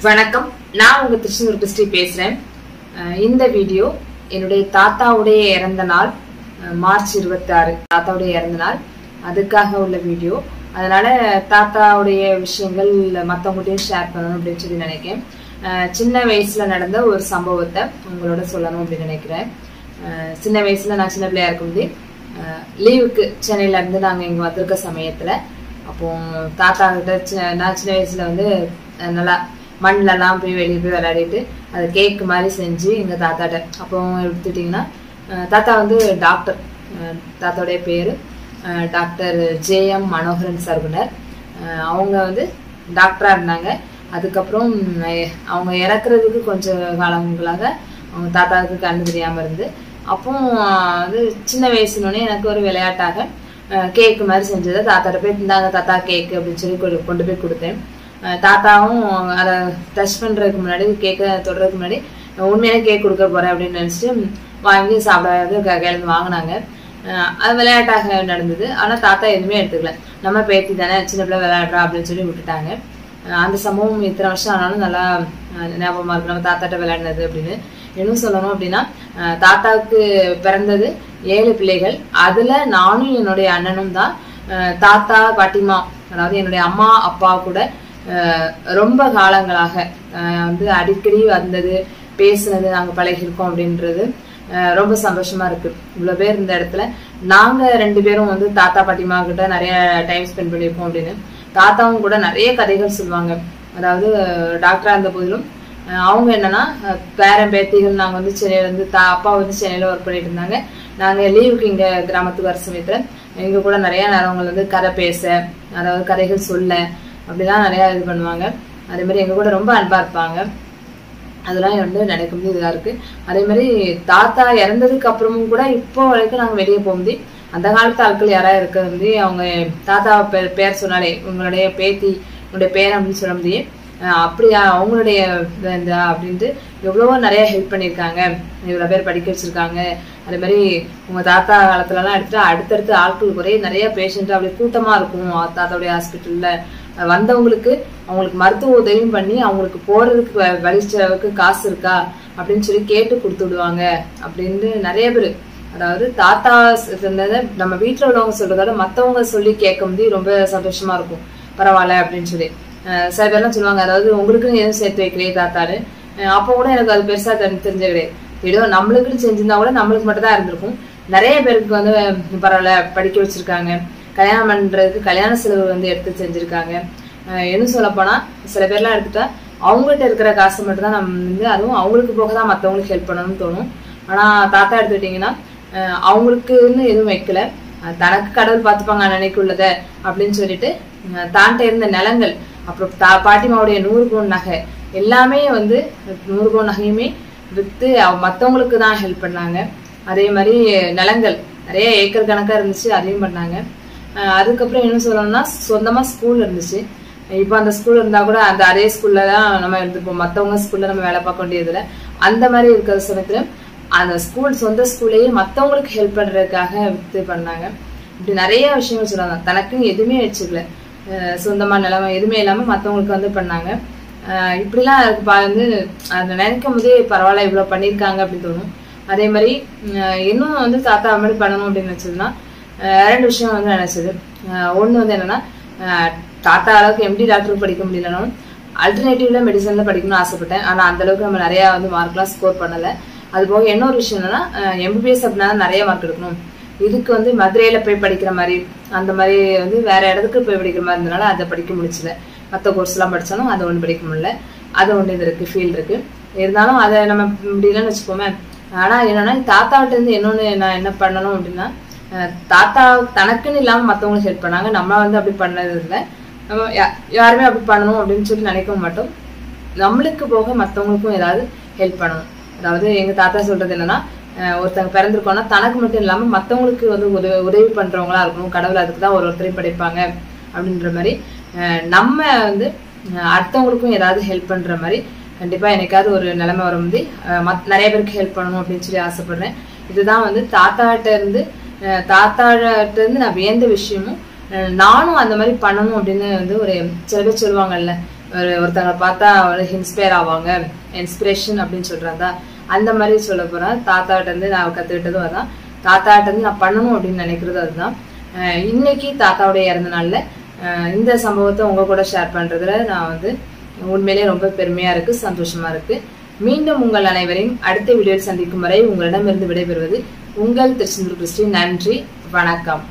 வணக்கம். நான் உங்க திருச்செந்தூர் கிறிஸ்டி பேசுறேன். இந்த வீடியோ என்னுடைய தாத்தாவுடைய இறந்த நாள் மார்ச் 26 தாத்தாவுடைய இறந்த நாள், அதுக்காக உள்ள வீடியோ. அதனால தாத்தாவுடைய விஷயங்கள் மற்றவங்ககிட்டயும் ஷேர் பண்ணணும் அப்படின்னு சொல்லி நினைக்கிறேன். சின்ன வயசுல நடந்த ஒரு சம்பவத்தை உங்களோட சொல்லணும் அப்படின்னு நினைக்கிறேன். சின்ன வயசுல நான் சின்ன பிள்ளையா இருக்கும்போது லீவுக்கு சென்னையில இருந்து நாங்க இங்க வந்திருக்க சமயத்துல, அப்போ தாத்தா கிட்ட நான் சின்ன வயசுல வந்து நல்லா மண்ணிலலாம் போய் வெளியே போய் விளையாடிட்டு அது கேக் மாதிரி செஞ்சு எங்க தாத்தாட்ட, அப்போ எடுத்துட்டீங்கன்னா தாத்தா வந்து டாக்டர், தாத்தாவுடைய பேரு டாக்டர் JM மனோகரன் சர்வனர். அவங்க வந்து டாக்டரா இருந்தாங்க. அதுக்கப்புறம் அவங்க இறக்குறதுக்கு கொஞ்சம் காலங்களாக அவங்க தாத்தாவுக்கு கண்ணு தெரியாம இருந்து, அப்போ வந்து சின்ன வயசுனோடனே எனக்கு ஒரு விளையாட்டாக கேக்கு மாதிரி செஞ்சதை தாத்தாட்ட போய் இருந்தாங்க தாத்தா கேக்கு அப்படின்னு சொல்லி கொண்டு போய் கொடுத்தேன். தாத்தாவும் அதை டச் பண்றதுக்கு முன்னாடி, கேக்க தொடுறதுக்கு முன்னாடி உண்மையான கேக் கொடுக்க போறேன் அப்படின்னு நினைச்சிட்டு வாங்கி சாப்பிடாது கையிலிருந்து வாங்கினாங்க. அது விளையாட்டாக நடந்தது. ஆனா தாத்தா எதுவுமே எடுத்துக்கல. நம்ம பேத்தி தானே, சின்ன பிள்ளை விளையாடுறா அப்படின்னு சொல்லி விட்டுட்டாங்க. அந்த சம்பவம் இத்தனை வருஷம் ஆனாலும் நல்லா ஞாபகமா இருக்கு, நம்ம தாத்தாட்ட விளையாடினது அப்படின்னு. இன்னும் சொல்லணும் அப்படின்னா, தாத்தாவுக்கு பிறந்தது 7 பிள்ளைகள். அதுல நானும் என்னுடைய அண்ணனும் தான் தாத்தா பாட்டிமா, அதாவது என்னுடைய அம்மா அப்பா கூட ரொம்ப காலங்களாக வந்து அடிக்கடி வந்தது, பேசுனது, நாங்க பழகிருக்கோம் அப்படின்றது ரொம்ப சந்தோஷமா இருக்கு. இவ்வளவு பேர் இந்த இடத்துல நாங்க 2 பேரும் வந்து தாத்தா பாட்டிமா கிட்ட நிறைய டைம் ஸ்பெண்ட் பண்ணிருக்கோம் அப்படின்னு. தாத்தாவும் கூட நிறைய கதைகள் சொல்லுவாங்க. அதாவது டாக்டரா இருந்த போதிலும் அவங்க என்னன்னா பேரன் பேத்திகள், நாங்க வந்து சென்னையில இருந்து அப்பா வந்து சென்னையில ஒர்க் பண்ணிட்டு இருந்தாங்க. நாங்க லீவுக்கு இங்க கிராமத்துக்கு வர சமயத்துல எங்க கூட நிறைய நேரங்கள் வந்து கதை பேச, அதாவது கதைகள் சொல்ல, அப்படிலாம் நிறைய இது பண்ணுவாங்க. அதே மாதிரி எங்க கூட ரொம்ப அன்பா இருப்பாங்க. அதெல்லாம் வந்து நினைக்கும் போது இதா இருக்கு. அதே மாதிரி தாத்தா இறந்ததுக்கு அப்புறமும் கூட இப்போ வரைக்கும் நாங்க வெளியே போகும்போது அந்த காலத்து ஆட்கள் யாராவது இருக்க வந்து அவங்க தாத்தா பேர் சொன்னாலே உங்களுடைய பேத்தி உங்களுடைய பேர் அப்படின்னு சொல்ல முடியும், அப்படியா அவங்களுடைய அப்படின்ட்டு எவ்வளவோ நிறைய ஹெல்ப் பண்ணியிருக்காங்க, இவ்வளவு பேர் படிக்க வச்சிருக்காங்க. அதே மாதிரி உங்க தாத்தா காலத்துல எல்லாம் எடுத்துட்டு அடுத்தடுத்து ஆட்கள் குறைய நிறைய பேஷண்ட் அப்படி கூட்டமா இருக்கும் தாத்தாவுடைய ஹாஸ்பிட்டல்ல. வந்தவங்களுக்கு அவங்களுக்கு மருத்துவ உதவியும் பண்ணி அவங்களுக்கு போறதுக்கு வலிச்சளவுக்கு காசு இருக்கா அப்படின்னு சொல்லி கேட்டு கொடுத்து விடுவாங்க அப்படின்னு நிறைய பேர். அதாவது தாத்தா நம்ம வீட்டுல உள்ளவங்க சொல்றதோட மத்தவங்க சொல்லி கேட்கும் போது ரொம்ப சந்தோஷமா இருக்கும். பரவாயில்ல அப்படின்னு சொல்லி சில பேர்லாம் சொல்லுவாங்க, அதாவது உங்களுக்குன்னு எதுவும் சேர்த்து வைக்கலையே தாத்தாரு. அப்போ கூட எனக்கு அது பெருசா தெரிஞ்ச கிடையாது. ஏதோ நம்மளுக்குன்னு செஞ்சிருந்தா கூட நம்மளுக்கு மட்டும் தான் இருந்திருக்கும். நிறைய பேருக்கு வந்து பரவாயில்ல படிக்க வச்சிருக்காங்க, கல்யாணம் பண்றதுக்கு கல்யாண செலவு வந்து எடுத்து செஞ்சிருக்காங்க. என்ன சொல்ல போனா சில பேர்லாம் எடுத்துட்டா அவங்ககிட்ட இருக்கிற காசு மட்டும் தான் நம்ம வந்து, அதுவும் அவங்களுக்கு போக தான் மற்றவங்களுக்கு ஹெல்ப் பண்ணணும்னு தோணும். ஆனா தாத்தா எடுத்துக்கிட்டீங்கன்னா அவங்களுக்குன்னு எதுவும் வைக்கல, தனக்கு கடவுள் பார்த்துப்பாங்க அன்னைக்கு உள்ளத அப்படின்னு சொல்லிட்டு தான்ட்ட இருந்த நிலங்கள், அப்புறம் பாட்டிமாவுடைய 100 பவுன் நகை எல்லாமே வந்து 100 பவுன் நகையுமே வித்து மற்றவங்களுக்கு தான் ஹெல்ப் பண்ணாங்க. அதே மாதிரி நிலங்கள் நிறைய ஏக்கர் கணக்கா இருந்துச்சு, அதையும் பண்ணாங்க. அதுக்கப்புறம் என்ன சொல்லணும்னா சொந்தமா ஸ்கூல் இருந்துச்சு. இப்போ அந்த ஸ்கூல் இருந்தா கூட அந்த அதே ஸ்கூல்ல தான் நம்ம இருந்துப்போம், மற்றவங்க ஸ்கூல்ல நம்ம வேலை பார்க்க வேண்டியதுல. அந்த மாதிரி இருக்கிற சமயத்துல அந்த ஸ்கூல் சொந்த ஸ்கூல்லையே மற்றவங்களுக்கு ஹெல்ப் பண்றதுக்காக வித்து பண்ணாங்க. இப்படி நிறைய விஷயங்கள் சொல்றாங்க. தனக்குன்னு எதுவுமே வச்சுக்கல, சொந்தமா நிலைமை எதுவுமே இல்லாம மற்றவங்களுக்கு வந்து பண்ணாங்க. இப்படிலாம் வந்து அதை நினைக்கும் போதே பரவாயில்ல இவ்வளவு பண்ணியிருக்காங்க அப்படின்னு தோணும். அதே மாதிரி இன்னும் வந்து தாத்தா மாதிரி பண்ணணும் அப்படின்னு நினைச்சதுன்னா 2 விஷயம் வந்து நினைச்சது. ஒண்ணு வந்து என்னன்னா, தாத்தா அளவுக்கு MD டாக்டருக்கு படிக்க முடியலனாலும் அல்டர்னேட்டிவ்ல மெடிசன்ல படிக்கணும்னு ஆசைப்பட்டேன். ஆனா அந்த அளவுக்கு நம்ம நிறைய வந்து மார்க்லாம் ஸ்கோர் பண்ணல. அது போக இன்னொரு விஷயம் என்னன்னா, MBBS அப்படின்னா நிறைய மார்க் எடுக்கணும். இதுக்கு வந்து மதுரையில போய் படிக்கிற மாதிரி, அந்த மாதிரி வந்து வேற இடத்துக்கு போய் படிக்கிற மாதிரி இருந்தனால அதை படிக்க முடிச்சல. மற்ற கோர்ஸ் எல்லாம் படிச்சாலும் அதை ஒண்ணு படிக்க முடியல. அது ஒண்ணு இது இருக்கு, ஃபீல்டு இருக்கு. இருந்தாலும் அதை நம்ம முடியலன்னு வச்சுக்கோமே. ஆனா என்னன்னா, தாத்தாவிட்ட இருந்து இன்னொன்னு நான் என்ன பண்ணணும் அப்படின்னா, தாத்தா தனக்குன்னு இல்லாம மத்தவங்களுக்கு ஹெல்ப் பண்ணாங்க. நம்ம வந்து அப்படி பண்ணது இல்லை, நம்ம யாருமே அப்படி பண்ணணும் அப்படின்னு சொல்லி நினைக்க மாட்டோம். நம்மளுக்கு போக மத்தவங்களுக்கும் ஏதாவது ஹெல்ப் பண்ணணும். அதாவது எங்க தாத்தா சொல்றது என்னன்னா, ஒருத்தங்க பிறந்திருக்கோம்னா தனக்கு மட்டும் இல்லாம மத்தவங்களுக்கு வந்து உதவி பண்றவங்களா இருக்கணும், கடவுள் அதுக்கு தான் ஒருத்தரையும் படைப்பாங்க அப்படின்ற மாதிரி நம்ம வந்து அடுத்தவங்களுக்கும் ஏதாவது ஹெல்ப் பண்ற மாதிரி கண்டிப்பா என்னைக்காவது ஒரு நிலைமை வரும்போது நிறைய பேருக்கு ஹெல்ப் பண்ணணும் அப்படின்னு சொல்லி ஆசைப்படுறேன். இதுதான் வந்து தாத்தாட்ட இருந்து நான் வியந்த விஷயமும் நானும் அந்த மாதிரி பண்ணணும் அப்படின்னு வந்து ஒரு சில பேர் சொல்லுவாங்கல்ல, ஒருத்தவங்களை பார்த்தா இன்ஸ்பயர் ஆவாங்க, இன்ஸ்பிரேஷன் அப்படின்னு சொல்றாங்க. அந்த மாதிரி சொல்ல போறேன். தாத்தாட்ட இருந்து நான் கத்துக்கிட்டதும் அதான், தாத்தாட்ட இருந்து நான் பண்ணணும் அப்படின்னு நினைக்கிறதும் அதுதான். இன்னைக்கு தாத்தாவுடைய இறந்த நாள்ல இந்த சம்பவத்தை உங்க கூட ஷேர் பண்றதுல நான் உண்மையிலே ரொம்ப பெருமையா இருக்கு, சந்தோஷமா இருக்கு. மீண்டும் உங்கள் அனைவரையும் அடுத்த வீடியோவில் சந்திக்கும் வரை உங்களிடமிருந்து விடைபெறுவது உங்கள் திருச்செந்தூர் கிறிஸ்டி. நன்றி, வணக்கம்.